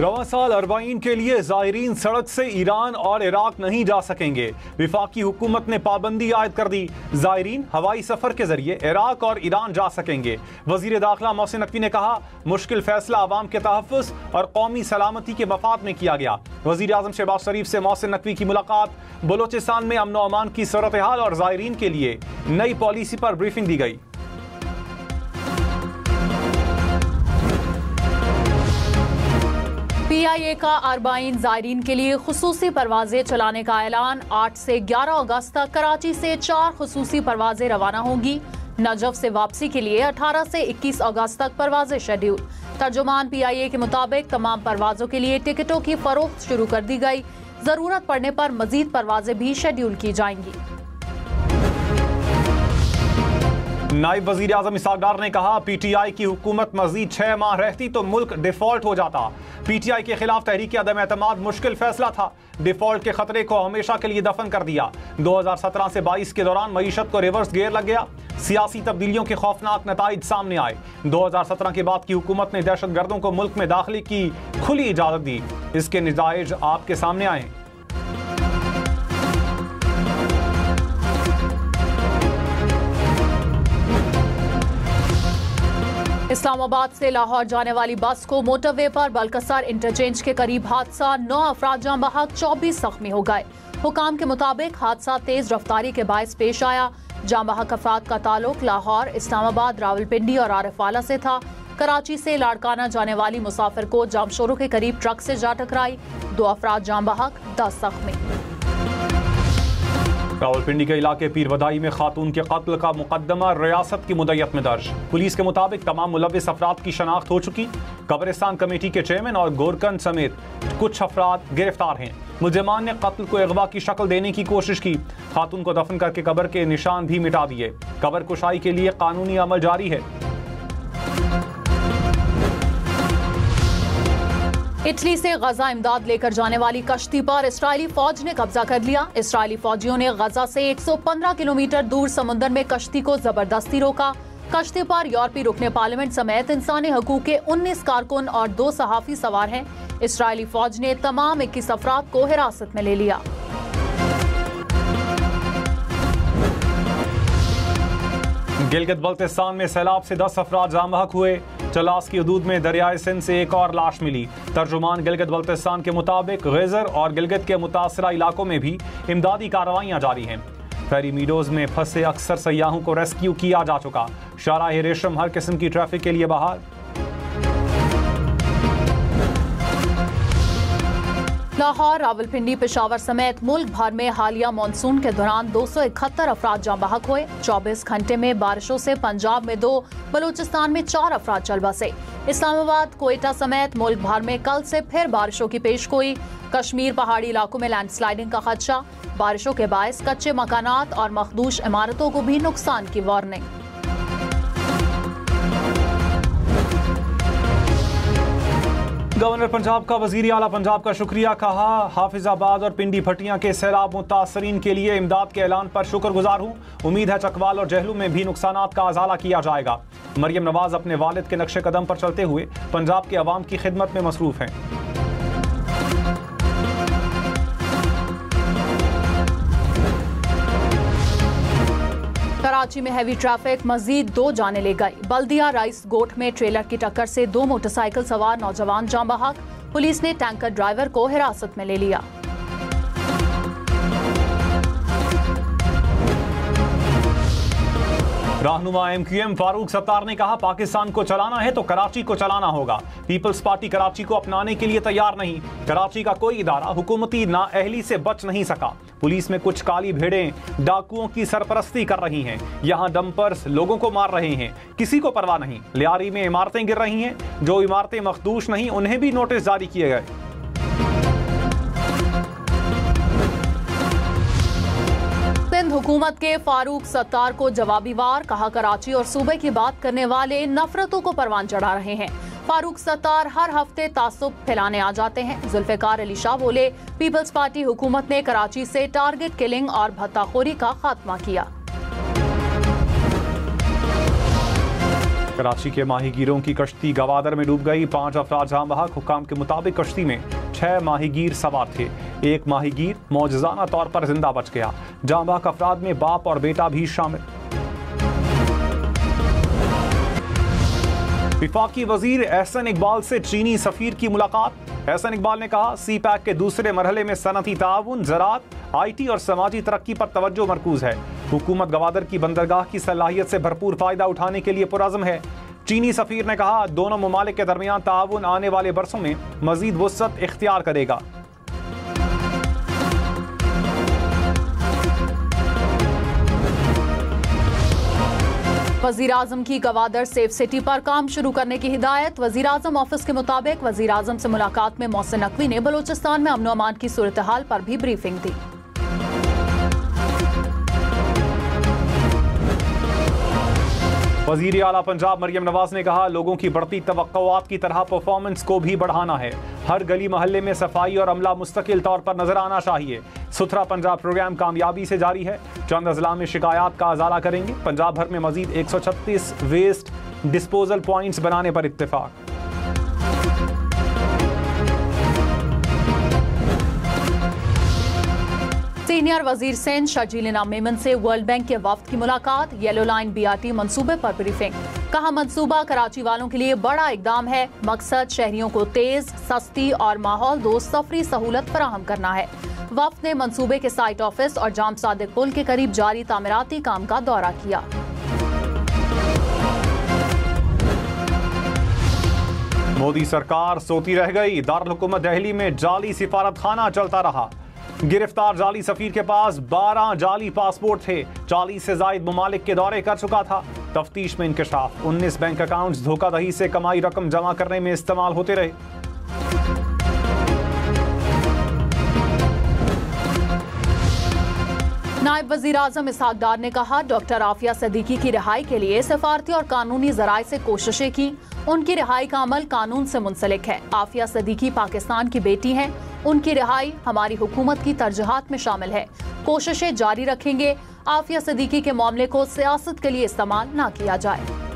रवां साल अरबाइन के लिए ज़ायरीन सड़क से ईरान और इराक नहीं जा सकेंगे। विफाकी हुकूमत ने पाबंदी आयद कर दी। ज़ायरीन हवाई सफर के जरिए इराक और ईरान जा सकेंगे। वजीर दाखिला मोहसिन नकवी ने कहा, मुश्किल फैसला अवाम के तहफ़्फ़ुज़ और कौमी सलामती के मफाद में किया गया। वजीर आज़म शहबाज शरीफ से मोहसिन नकवी की मुलाकात, बलोचिस्तान में अमन व अमान की सूरत हाल और ज़ायरीन के लिए नई पॉलिसी पर ब्रीफिंग दी गई। PIA का अरबाइन ज़ायरीन के लिए खुसूसी परवाजें चलाने का ऐलान। 8 से 11 अगस्त तक कराची से 4 खुसूसी परवाजें रवाना होंगी। नजफ से वापसी के लिए 18 से 21 अगस्त तक परवाजें शेड्यूल। तर्जुमान PIA के मुताबिक तमाम परवाजों के लिए टिकटों की फरोख्त शुरू कर दी गई। जरूरत पड़ने पर मजीद परवाजें भी शेड्यूल की जाएंगी। नायब वजीर आजम इसहाक डार ने कहा, PTI की हुकूमत मजीद 6 माह रहती तो मुल्क डिफॉल्ट हो जाता। PTI के खिलाफ तहरीक अदम एतमाद मुश्किल फैसला था। डिफॉल्ट के खतरे को हमेशा के लिए दफन कर दिया। 2017 से 22 के दौरान मईशत को रिवर्स गियर लग गया। सियासी तब्दीलियों के खौफनाक नताइज सामने आए। 2017 के बाद की हुकूमत ने दहशत गर्दों को मुल्क में दाखिले की खुली इजाजत दी। इसके नताइज आपके सामने आए। इस्लामाबाद से लाहौर जाने वाली बस को मोटरवे पर बलकसर इंटरचेंज के करीब हादसा, 9 अफराद जाँ बहक, 24 जख्मी हो गए। हुकाम के मुताबिक हादसा तेज रफ्तारी के बायस पेश आया। जाँ बहक अफराद का ताल्लुक लाहौर, इस्लामाबाद, रावलपिंडी और आरिफवाला से था। कराची से लाड़काना जाने वाली मुसाफिर को जामशोरों के करीब ट्रक से जा टकराई। 2 अफराद जाँ बहक, 10 जख्मी। रावलपिंडी के इलाके पीरबदाई में खातून के कत्ल का मुकदमा रियासत की मुद्दत में दर्ज। पुलिस के मुताबिक तमाम मुलविस अफराद की शनाख्त हो चुकी। कब्रिस्तान कमेटी के चेयरमैन और गोरकन समेत कुछ अफराद गिरफ्तार हैं। मुलजिमान ने कत्ल को अगवा की शक्ल देने की कोशिश की। खातून को दफन करके कब्र के निशान भी मिटा दिए। कब्र कुशाई के लिए कानूनी अमल जारी है। इटली से गजा इमदाद लेकर जाने वाली कश्ती पर इस्राएली फौज ने कब्जा कर लिया। इस्राएली फौजियों ने गजा से 115 किलोमीटर दूर समुद्र में कश्ती को जबरदस्ती रोका। कश्ती पर यूरोपीय रुकने पार्लियामेंट समेत इंसानी हकूक के 19 कारकुन और 2 सहाफी सवार हैं। इस्राएली फौज ने तमाम 21 अफराद को हिरासत में ले लिया। गिलगित बल्तिस्तान में सैलाब से 10 अफराद जाँ बहक हुए। चलास की हदूद में दरियाए सिंध से एक और लाश मिली। तर्जुमान गिलगित बल्तिस्तान के मुताबिक गैजर और गिलगित के मुतासरा इलाकों में भी इमदादी कार्रवाइयाँ जारी हैं। फेरी मीडोज में फंसे अक्सर सयाहों को रेस्क्यू किया जा चुका। शाहराह रेशम हर किस्म की ट्रैफिक के लिए बहाल। लाहौर, रावलपिंडी, पेशावर समेत मुल्क भर में हालिया मानसून के दौरान 271 अफराद जाँ बहक हुए। 24 घंटे में बारिशों से पंजाब में 2, बलूचिस्तान में 4 अफराद चल बसे। इस्लामाबाद, कोयटा समेत मुल्क भर में कल से फिर बारिशों की पेशगोई। कश्मीर पहाड़ी इलाकों में लैंडस्लाइडिंग का खदशा। बारिशों के बायस कच्चे मकानात और मखदूश इमारतों को भी नुकसान की वार्निंग। गवर्नर पंजाब का वजीर आला पंजाब का शुक्रिया कहा। हाफिजाबाद और पिंडी भटियां के सैलाब मुतासरीन के लिए इमदाद के ऐलान पर शुक्रगुजार हूँ। उम्मीद है चकवाल और जहलू में भी नुकसानात का अजाला किया जाएगा। मरियम नवाज अपने वालिद के नक्शे कदम पर चलते हुए पंजाब के अवाम की खिदमत में मसरूफ हैं। कराची में हैवी ट्रैफिक मजीद 2 जाने ले गई। बल्दिया राइस गोट में ट्रेलर की टक्कर से 2 मोटरसाइकिल सवार नौजवान जाँ बहक। पुलिस ने टैंकर ड्राइवर को हिरासत में ले लिया। रहनुमा MQM फारूक सत्तार ने कहा, पाकिस्तान को चलाना है तो कराची को चलाना होगा। पीपल्स पार्टी कराची को अपनाने के लिए तैयार नहीं। कराची का कोई इदारा हुकूमती नाअहली से बच नहीं सका। पुलिस में कुछ काली भेड़ें डाकुओं की सरपरस्ती कर रही हैं। यहाँ डंपर्स लोगों को मार रहे हैं, किसी को परवाह नहीं। लियारी में इमारतें गिर रही हैं। जो इमारतें मखदूश नहीं उन्हें भी नोटिस जारी किए गए। सिंध हुकूमत के फारूक सत्तार को जवाबी वार, कहा कराची और सूबे की बात करने वाले नफरतों को परवान चढ़ा रहे हैं। फारूक सत्तार हर हफ्ते तासुब फैलाने आ जाते हैं। जुल्फिकार अली शाह बोले, पीपल्स पार्टी हुकूमत ने कराची से टारगेट किलिंग और भत्ताखोरी का खात्मा किया। कराची के माहीगीरों की कश्ती गवादर में डूब गई। 5 अफराद जाम बहक। हुकाम के मुताबिक कश्ती में 6 माहीगीर सवार थे। एक माहीगीर मौजज़ाना तौर पर जिंदा बच गया। जाम बहक अफराद में बाप और बेटा भी शामिल। विफाकी वजीर एहसन इकबाल से चीनी सफीर की मुलाकात। एहसन इकबाल ने कहा, सी पैक के दूसरे मरहले में सनती ताउन, ज़राअत, IT और समाजी तरक्की पर तवज्जो मरकूज है। हुकूमत गवादर की बंदरगाह की सलाहियत से भरपूर फायदा उठाने के लिए पुरज़्म है। चीनी सफीर ने कहा, दोनों ममालिक के दरमियान ताउन आने वाले बरसों में मजीद वुसअत इख्तियार करेगा। वजीर आजम की गवादर सेफ सिटी पर काम शुरू करने की हिदायत। वजीर आजम ऑफिस के मुताबिक वजीर आजम से मुलाकात में मोहसिन नकवी ने बलूचिस्तान में अमन व अमान की सूरत हाल पर भी ब्रीफिंग दी। वजीर आला पंजाब मरियम नवाज ने कहा, लोगों की बढ़ती तवक्कुआत की तरह परफॉर्मेंस को भी बढ़ाना है। हर गली मोहल्ले में सफाई और अमला मुस्तकिल तौर पर नजर आना चाहिए। सुथरा पंजाब प्रोग्राम कामयाबी से जारी है। चंद अजला में शिकायत का अजाला करेंगे। पंजाब भर में मजीद 136 वेस्ट डिस्पोजल पॉइंट्स बनाने पर इत्तेफाक। सीनियर वजीर सिंध शर्जील मेमन से वर्ल्ड बैंक के वफ्द की मुलाकात। येलो लाइन BRT मंसूबे पर ब्रीफिंग। कहा, मंसूबा कराची वालों के लिए बड़ा इकदाम है। मकसद शहरियों को तेज, सस्ती और माहौल दोस्त सफरी सहूलत फराहम करना है। वफ्द ने मंसूबे के साइट ऑफिस और जाम सादिक पुल के करीब जारी तामीराती काम का दौरा किया। मोदी सरकार सोती रह गई। दारुल हुकूमत दिल्ली में जाली सिफारत खाना चलता रहा। गिरफ्तार जाली सफीर के पास 12 जाली पासपोर्ट थे। 40 से जायद ममालिक के दौरे कर चुका था। तफ्तीश में इंकशाफ। 19 बैंक अकाउंट्स धोखाधड़ी से कमाई रकम जमा करने में इस्तेमाल होते रहे। नायब वजीर आजम इसहाक डार ने कहा, डॉक्टर आफिया सदीकी की रिहाई के लिए सफारती और कानूनी जराए से कोशिशें की। उनकी रिहाई का अमल कानून से मुंसलिक है। आफिया सदीकी पाकिस्तान की बेटी हैं। उनकी रिहाई हमारी हुकूमत की तरजीहात में शामिल है। कोशिशें जारी रखेंगे। आफिया सदीकी के मामले को सियासत के लिए इस्तेमाल न किया जाए।